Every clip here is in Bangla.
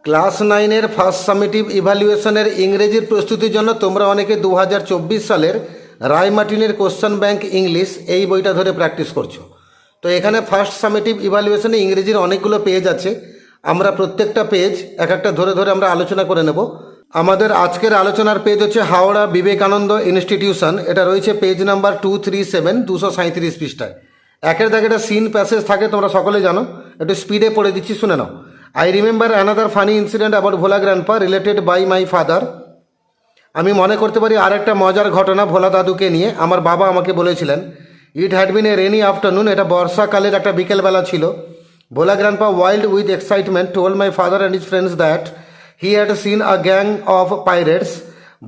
ক্লাস নাইনের ফার্স্ট সামেটিভ ইভ্যালুয়েশনের ইংরেজির প্রস্তুতির জন্য তোমরা অনেকে 2024 সালের রায় মার্টিনের কোশ্চেন ব্যাংক ইংলিশ এই বইটা ধরে প্র্যাকটিস করছো। তো এখানে ফার্স্ট সামেটিভ ইভ্যালুয়েশনে ইংরেজির অনেকগুলো পেজ আছে। আমরা প্রত্যেকটা পেজ এক একটা ধরে ধরে আমরা আলোচনা করে নেব। আমাদের আজকের আলোচনার পেজ হচ্ছে হাওড়া বিবেকানন্দ ইনস্টিটিউশন। এটা রয়েছে পেজ নাম্বার 237, 237 পৃষ্ঠায়। একের দাগে একটা সিন প্যাসেজ থাকে, তোমরা সকলে জানো। একটু স্পিডে পড়ে দিচ্ছি, শুনে নাও। I remember another funny incident about Bhola grandpa related by my father. আমি মনে করতে পারি আরেকটা মজার ঘটনা ভোলা দাদুকে নিয়ে আমার বাবা আমাকে বলেছিলেন। It had been a rainy afternoon, এটা বর্ষাকালের একটা বিকেলবেলা ছিল। Bhola grandpa wild with excitement told my father and his friends that he had seen a gang of pirates.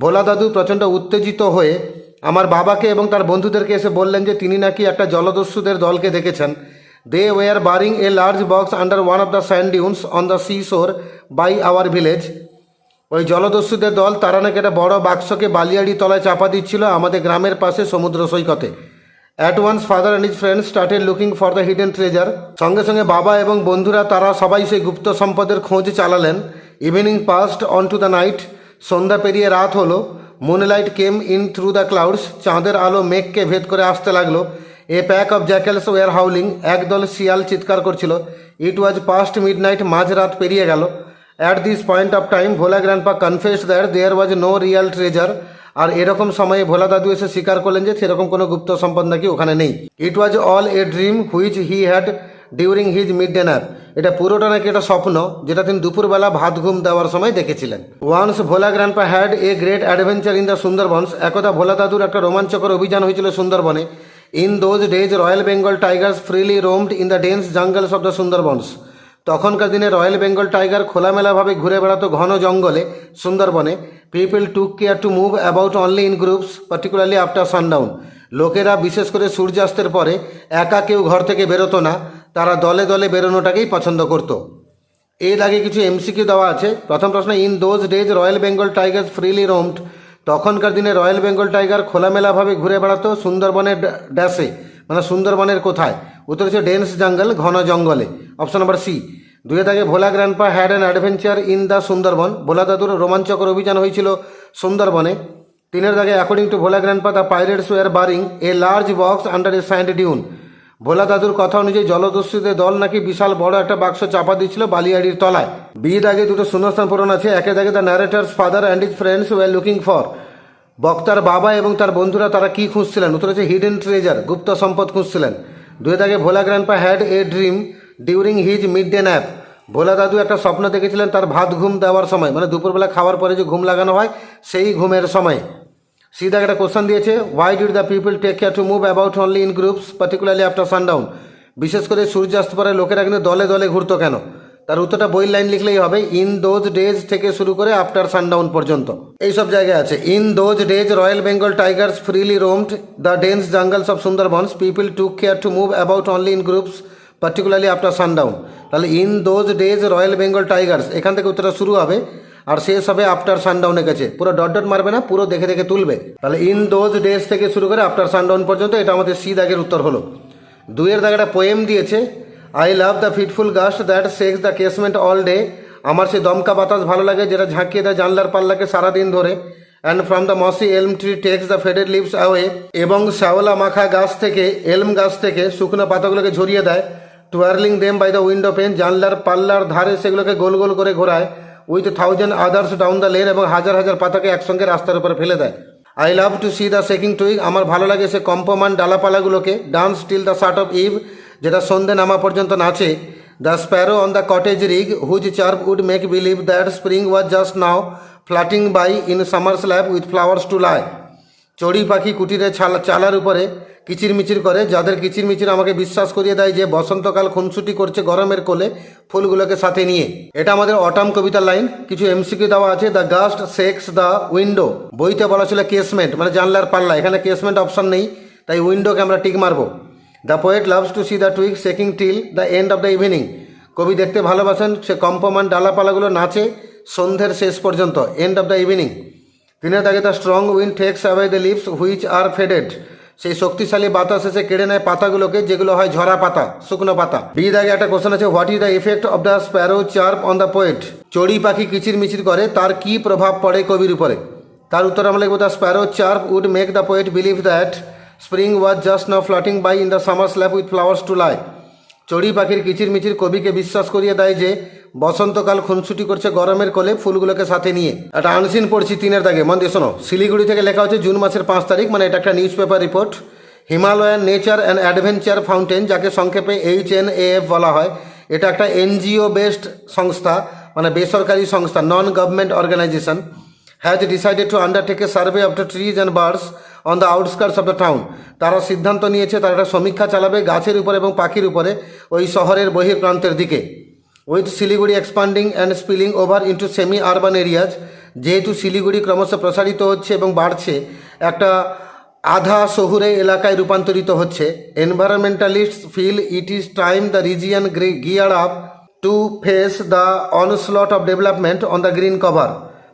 Bhola দাদু প্রচণ্ড উত্তেজিত হয়ে আমার বাবাকে এবং তার বন্ধুদেরকে এসে বললেন যে তিনি নাকি একটা জলদস্যুদের দলকে দেখেছেন। They were burying a large box under one of the sand dunes on the seashore by our village. ওই জলদস্যুদের দল তারা নাকি একটা বড় বাক্সকে বালিয়াড়ি তলায় চাপা দিচ্ছিল আমাদের গ্রামের পাশে সমুদ্র সৈকতে। At once father and his friends started looking for the hidden treasure. সঙ্গে সঙ্গে বাবা এবং বন্ধুরা তারা সবাই সেই গুপ্ত সম্পদের খোঁজ চালালেন। Evening passed on to the night, সন্ধ্যা পেরিয়ে রাত হলো। Moonlight came in through the clouds, চাঁদের আলো মেঘকে ভেদ করে আসতে লাগলো। A pack of jackals were howling, একদল শিয়াল চিৎকার করছিল। ইট ওয়াজ পাস্ট মিডনাইট, মাঝরাত পেরিয়ে গেল। At this point of time Bhola grandpa confessed that there was no real treasure. আর এরকম সময়ে ভোলা দাদু এসে স্বীকার করলেন যে সেরকম কোনো গুপ্ত সম্পদ নাকি ওখানে নেই। It was all a dream which he had during his mid day nap. এটা পুরোটা নাকি একটা স্বপ্ন যেটা তিনি দুপুরবেলা ভাত ঘুম দেওয়ার সময় দেখেছিলেন। Once Bhola grandpa had a great adventure in the Sundarbans. একদা ভোলা দাদুর একটা রোমাঞ্চকর অভিযান হয়েছিল সুন্দরবনে। In those days Royal Bengal tigers freely roamed in the dense jungles of the Sundarbans. তখনকার দিনে রয়্যাল বেঙ্গল টাইগার খোলামেলাভাবে ঘুরে বেড়াতো ঘন জঙ্গলে সুন্দরবনে। People took care to move about only in groups, particularly after sundown. লোকেরা বিশেষ করে সূর্যাস্তের পরে একা কেউ ঘর থেকে বেরোতো না, তারা দলে দলে বেরোনোটাকেই পছন্দ করতো। এর আগে কিছু এমসিকিউ দেওয়া আছে। প্রথম প্রশ্ন, in those days royal Bengal tiger freely roamed. তখনকার দিনে রয়্যাল বেঙ্গল টাইগার খোলামেলাভাবে ঘুরে বেড়াতো সুন্দরবনের ড্যাশে, মানে সুন্দরবনের কোথায়? উত্তর হচ্ছে ডেন্স জঙ্গল, ঘন জঙ্গলে। Option number C. দুয়ে থাকে Bhola grandpa had an adventure in the Sundarban. Bhola দাদুর রোমাঞ্চকর অভিযান হয়েছিল সুন্দরবনে। তিনের দাগে according to Bhola grandpa the pirates were burying a large box under a sand dune. Bhola দাদুর কথা অনুযায়ী জলদস্যুদের দল নাকি বিশাল বড় একটা বাক্স চাপা দিচ্ছিল বালিয়াড়ির তলায়। বি দাগে দুটো শূন্যস্থান পূরণ আছে। একে দাগে the narrator's father and his friends were looking for. বক্তার বাবা এবং তার বন্ধুরা তারা কি খুঁজছিলেন? উত্তর হচ্ছে হিডেন ট্রেজার, গুপ্ত সম্পদ খুঁজছিলেন। দুই দাগে Bhola grandpa had a dream during his mid day nap. Bhola দাদু একটা স্বপ্ন দেখেছিলেন তার ভাত ঘুম দেওয়ার সময়, মানে দুপুরবেলা খাওয়ার পরে যে ঘুম লাগানো হয় সেই ঘুমের সময়। সি দাগে একটা কোশ্চেন দিয়েছে, why did the people take care to move about only in groups, particularly after sundown. বিশেষ করে সূর্যাস্ত পরে লোকেরা কিন্তু দলে দলে ঘুরতো কেন? তার উত্তরটা বইয়ের লাইন লিখলেই হবে। ইন দোজ ডেজ থেকে শুরু করে আফটার সানডাউন পর্যন্ত এই সব জায়গায় আছে। In those days royal Bengal tigers freely roamed the dense jungles of Sundarbans. People took care to move about only in groups, particularly after sundown. তাহলে in those days royal Bengal tigers, এখান থেকে উত্তরটা শুরু হবে আর শেষ হবে আফটার সানডাউনের কাছে। পুরো ডট ডট মারবে না, পুরো দেখে দেখে তুলবে। তাহলে ইন দোজ ডেজ থেকে শুরু করে আফটার সানডাউন পর্যন্ত, এটা আমাদের সি দাগের উত্তর হলো। দুইয়ের দাগে একটা পোয়েম দিয়েছে, I love the fitful gust that shakes the casement all day. আমার সে দমকা বাতাস ভালো লাগে যেটা ঝাঁকিয়ে দেয় জানলার পাল্লাকে সারাদিন ধরে। And from the mossy elm tree takes the faded leaves away. এবং শ্যাওলা মাখা গাছ থেকে, এলম গাছ থেকে শুকনো পাতাগুলোকে ঝরিয়ে দেয়। Twirling them by the window pane, জানলার পাল্লার ধারে সেগুলোকে গোল গোল করে ঘোরায়। With 1000 others down the lane, এবং হাজার হাজার পাতাকে একসঙ্গে রাস্তার উপরে ফেলে দেয়। I love to see the shaking twig, আমার ভালো লাগে সে কম্পমান ডালাপালাগুলোকে। Dance till the shut of eve, যেটা সন্ধে নামা পর্যন্ত নাচে। The sparrow on the cottage রিগ whose chirp would make believe that spring was just now flitting by in summer slab with flowers to lie. চড়ি পাখি কুটিরে চালার উপরে কিচিরমিচির করে, যাদের কিচিরমিচির আমাকে বিশ্বাস করিয়ে দেয় যে বসন্তকাল খুনসুটি করছে গরমের কোলে ফুলগুলোকে সাথে নিয়ে। এটা আমাদের অটাম কবিতার লাইন। কিছু এমসিকিউ দেওয়া আছে। The gust shakes the window, বইতে বলা ছিল কেসমেন্ট, মানে জানলার পাল্লা। এখানে কেসমেন্ট অপশন নেই, তাই উইন্ডোকে আমরা টিক মারবো। The poet loves to see the twig shaking till the end of the evening, কবি দেখতে ভালোবাসেন সে কম্পমান ডালাপালাগুলো নাচে সন্ধ্যের শেষ পর্যন্ত, এন্ড অফ দ্য ইভিনিং। তিনের দাগে the strong wind takes away the leaves which are faded, সেই শক্তিশালী বাতাস এসে কেড়ে নেয় পাতাগুলোকে, যেগুলো হয় ঝরা পাতা, শুকনো পাতা। বি দাগে একটা কোশ্চেন আছে, what is the effect of the sparrow chirp on the poet? চড়ি পাখি কিচির মিচির করে, তার কি প্রভাব পড়ে কবির উপরে? তার উত্তর আমরা লিখব, the sparrow chirp would make the poet believe that spring was just now floating by in the summer slap with flowers to lie. চড়ি পাখির কিচির মিচির কবিকে বিশ্বাস করিয়ে দেয় যে বসন্তকাল খুনসুটি করছে গরমের কোলে ফুলগুলোকে সাথে নিয়ে। একটা আনসিন পড়ছি 3 দাগে, মন দিয়ে শোনো। শিলিগুড়ি থেকে লেখা হচ্ছে জুন মাসের 5 তারিখ, মানে এটা একটা news paper report. Himalayan Nature and adventure fountain, যাকে সংক্ষেপে HNAF বলা হয়, এটা একটা NGO বেসড সংস্থা, মানে বেসরকারি সংস্থা, non government organisation, has decided to undertake a survey of the trees and birds on the outskirts of the town. তারা সিদ্ধান্ত নিয়েছে তারা একটা সমীক্ষা চালাবে গাছের উপরে এবং পাখির উপরে ওই শহরের বহির্প্রান্তের দিকে। With Siliguri expanding and spilling over into cm urban areas, যেহেতু শিলিগুড়ি ক্রমশ প্রসারিত হচ্ছে এবং বাড়ছে, একটা আধা শহুরে এলাকায় রূপান্তরিত হচ্ছে। Environmentalists feel it is time the region gear up to face the onslaught of development on the green cover.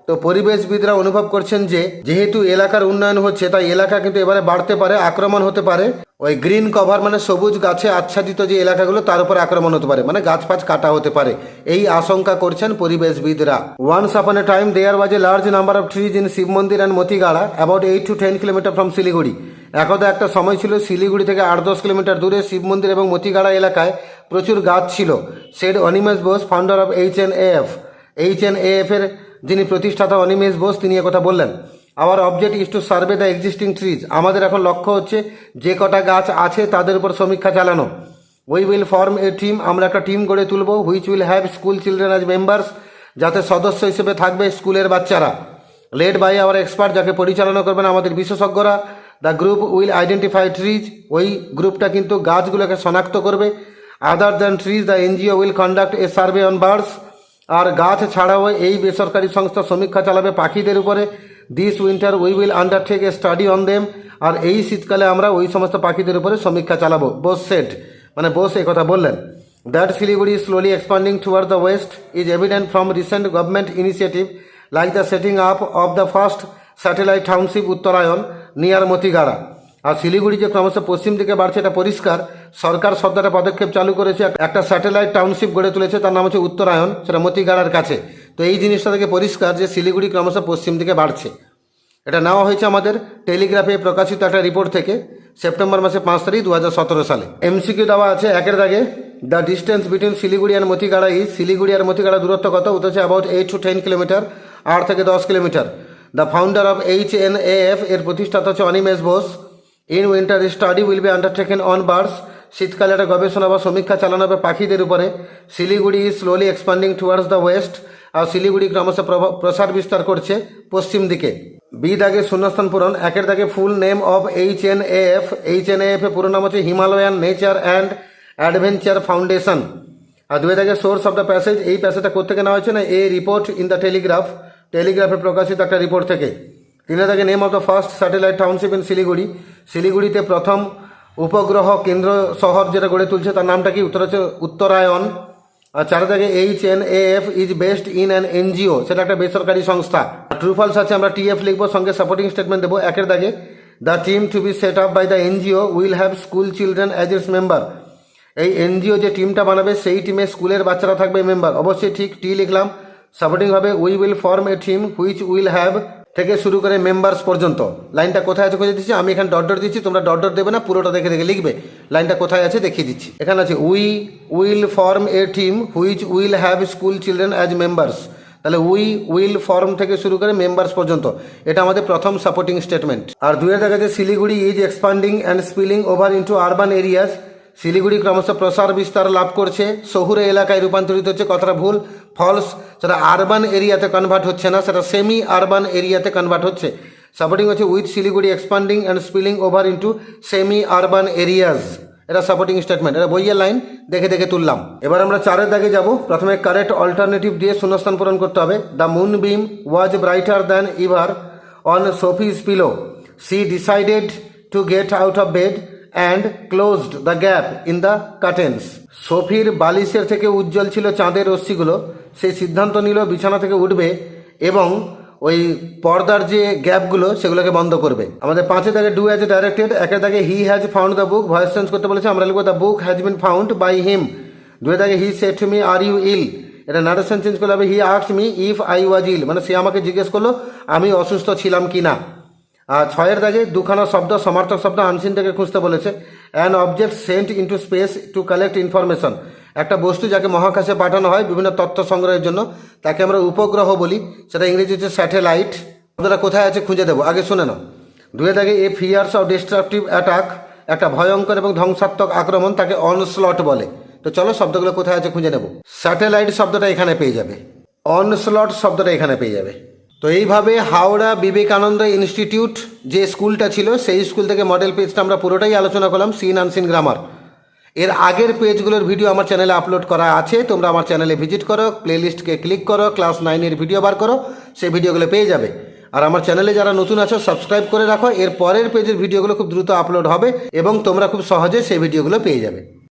তো পরিবেশবিদরা অনুভব করছেন যে যেহেতু এলাকার উন্নয়ন হচ্ছে, তাই এলাকা কিন্তু এবারে বাড়তে পারে, আক্রমণ হতে পারে। ওই গ্রিন কভার মানে সবুজ গাছে আচ্ছাদিত যে এলাকাগুলো, তার উপর আক্রমণ হতে পারে, মানে গাছ ফাছ কাটা হতে পারে, এই আশঙ্কা করছেন পরিবেশবিদরা। Once upon a time there was a large number of trees in Shiv Mandir and Matigara about 8 to 10 kilometre from Siliguri. একদা একটা সময় ছিল শিলিগুড়ি থেকে 8-10 কিলোমিটার দূরে শিব মন্দির এবং মতিগাড়া এলাকায় প্রচুর গাছ ছিল। Said Animesh Bose, founder of HNAF। HNAF এর যিনি প্রতিষ্ঠাতা অনিমেষ বোস, তিনি একথা বললেন। Our object is to survey the existing trees. আমাদের এখন লক্ষ্য হচ্ছে যে কটা গাছ আছে তাদের উপর সমীক্ষা চালানো। We will form A team, আমরা একটা টিম গড়ে তুলব, which will have school children as members, যাতে সদস্য হিসেবে থাকবে স্কুলের বাচ্চারা। লেড বাই আওয়ার এক্সপার্ট, যাকে পরিচালনা করবেন আমাদের বিশেষজ্ঞরা। The group will identify trees, ওই গ্রুপটা কিন্তু গাছগুলোকে শনাক্ত করবে। Other than trees the NGO will conduct a survey on birds, আর গাছ ছাড়াও এই বেসরকারি সংস্থা সমীক্ষা চালাবে পাখিদের উপরে। This winter we will undertake a study on them, আর এই শীতকালে আমরা ওই সমস্ত পাখিদের উপরে সমীক্ষা চালাবো। বোস সেড, মানে বোস এই কথা বললেন। That Siliguri is slowly expanding toward the west is evident from recent government initiative like the setting up of the first satellite township Uttarayan near Matigara. আর শিলিগুড়ি যে ক্রমশ পশ্চিম দিকে বাড়ছে, এটা পরিষ্কার। সরকার শব্দটা পদক্ষেপ চালু করেছে, একটা স্যাটেলাইট টাউনশিপ গড়ে তুলেছে, তার নাম হচ্ছে উত্তরায়ণ, সেটা মতিগাড়ার কাছে। তো এই জিনিসটা থেকে পরিষ্কার যে শিলিগুড়ি ক্রমশ পশ্চিম দিকে বাড়ছে। এটা নেওয়া হয়েছে আমাদের টেলিগ্রাফে প্রকাশিত একটা রিপোর্ট থেকে, সেপ্টেম্বর মাসে 5 তারিখ 2017 সালে। এমসিকিউ দেওয়া আছে 1 দাগে, the distance between Siliguri and Matigara is, Siliguri আর মতিগাড়া দূরত্ব কত? উত্তর হচ্ছে অ্যাবাউট 8 to 10 কিলোমিটার, 8 থেকে 10 kilometre. The founder of HNAF, এর প্রতিষ্ঠাতা হচ্ছে Animesh Bose. In winter study will be undertaken on birds, শীতকালে একটা গবেষণা বা সমীক্ষা চালানো হবে পাখিদের উপরে। Siliguri is slowly expanding towards the west, আর শিলিগুড়ি ক্রমশ প্রসার বিস্তার করছে পশ্চিম দিকে। বি দাগে শূন্যস্থান পূরণ। 1 দাগে full name of HNAF। HNAF এর পুরো নাম হচ্ছে Himalayan Nature and Adventure Foundation. আর 2 দাগে সোর্স অফ দ্য প্যাসেজ, এই প্যাসেজটা কোথেকে নেওয়া হয়েছে না, a report in the Telegraph, টেলিগ্রাফে প্রকাশিত একটা রিপোর্ট থেকে। 3 দাগে name of the first satellite township in Siliguri, শিলিগুড়িতে প্রথম উপগ্রহ কেন্দ্র শহর যেটা গড়ে তুলছে তার নামটা কি? উত্তর হচ্ছে উত্তরায়ণ। আর 4 দাগে HNAF is based in an NGO, সেটা একটা বেসরকারি সংস্থা। ট্রু ফলস আছে, আমরা TF লিখবো, সঙ্গে সাপোর্টিং স্টেটমেন্ট দেবো। 1 দাগে the team to be set up by the NGO will have school children as its member. এই NGO যে টিমটা বানাবে সেই টিমে স্কুলের বাচ্চারা থাকবে মেম্বার, অবশ্যই ঠিক, টি লিখলাম। সাপোর্টিং হবে we will form A team which will have, থেকে শুরু করে মেম্বার্স পর্যন্ত। লাইনটা কোথায় আছে খুঁজে দিচ্ছি, আমি এখানে ডট ডট দিচ্ছি, তোমরা ডট ডট দেবে না, পুরোটা দেখে দেখে লিখবে। লাইনটা কোথায় আছে দেখিয়ে দিচ্ছি, এখানে আছে we will form A team which will have school children as members. তাহলে উই উইল ফর্ম থেকে শুরু করে মেম্বার্স পর্যন্ত, এটা আমাদের প্রথম সাপোর্টিং স্টেটমেন্ট। আর 2 দেখা যাচ্ছে Siliguri is expanding and spilling over into urban areas. Siliguri ক্রমশ প্রসার বিস্তার লাভ করছে, শহুরে এলাকায় রূপান্তরিত হচ্ছে, কথাটা ভুল, ফলস। সেটা আরবান এরিয়াতে কনভার্ট হচ্ছে না, সেটা সেমি আরবান এরিয়াতে কনভার্ট হচ্ছে। সাপোর্টিং হচ্ছে with Siliguri expanding and spilling over into cm urban areas, এটা সাপোর্টিং স্টেটমেন্ট, এটা বইয়ের লাইন দেখে দেখে তুললাম। এবার আমরা 4 দাগে যাব। প্রথমে কারেক্ট অল্টারনেটিভ দিয়ে শূন্যস্থান পূরণ করতে হবে। The moon beam was brighter than ever on Sophie's pillow, she decided to get out of bed and closed the gap in the curtains. সোফির বালিশের থেকে উজ্জ্বল ছিল চাঁদের রশ্মিগুলো, সেই সিদ্ধান্ত নিল বিছানা থেকে উঠবে এবং ওই পর্দার যে গ্যাপগুলো সেগুলোকে বন্ধ করবে। আমাদের 5 দাগে ডু অ্যাজ ডাইরেক্টেড, 1 দাগে he has found the book, voice change করতে বলেছে, আমরা লিখবো the book has been found by him. 2 দাগে he said to me are you ill, এটা নারেশন চেঞ্জ করলে হবে he asked me if I was ill, মানে সে আমাকে জিজ্ঞেস করলো আমি অসুস্থ ছিলাম কি না। আর 6 দাগে দুখানা শব্দ সমার্থক শব্দ আনসিন থেকে খুঁজতে বলেছে। An object sent into space to collect information, একটা বস্তু যাকে মহাকাশে পাঠানো হয় বিভিন্ন তথ্য সংগ্রহের জন্য তাকে আমরা উপগ্রহ বলি, সেটা ইংরেজি হচ্ছে স্যাটেলাইট। শব্দটা কোথায় আছে খুঁজে দেবো, আগে শুনে নাও। 2 দাগে এ ফিয়ার্স অফ ডিস্ট্রাকটিভ অ্যাটাক, একটা ভয়ঙ্কর এবং ধ্বংসাত্মক আক্রমণ তাকে অনস্লট বলে। তো চলো শব্দগুলো কোথায় আছে খুঁজে নেব। স্যাটেলাইট শব্দটা এখানে পেয়ে যাবে, অনস্লট শব্দটা এখানে পেয়ে যাবে। তো এইভাবে হাওড়া বিবেকানন্দ ইনস্টিটিউট যে স্কুলটা ছিল সেই স্কুল থেকে মডেল পেজটা আমরা পুরোটাই আলোচনা করলাম, সিন আনসিন গ্রামার। এর আগের পেজগুলোর ভিডিও আমার চ্যানেলে আপলোড করা আছে, তোমরা আমার চ্যানেলে ভিজিট করো, প্লেলিস্টকে ক্লিক করো, ক্লাস 9-এর ভিডিও বার করো, সেই ভিডিওগুলো পেয়ে যাবে। আর আমার চ্যানেলে যারা নতুন আছো সাবস্ক্রাইব করে রাখো, এর পরের পেজের ভিডিওগুলো খুব দ্রুত আপলোড হবে এবং তোমরা খুব সহজে সেই ভিডিওগুলো পেয়ে যাবে।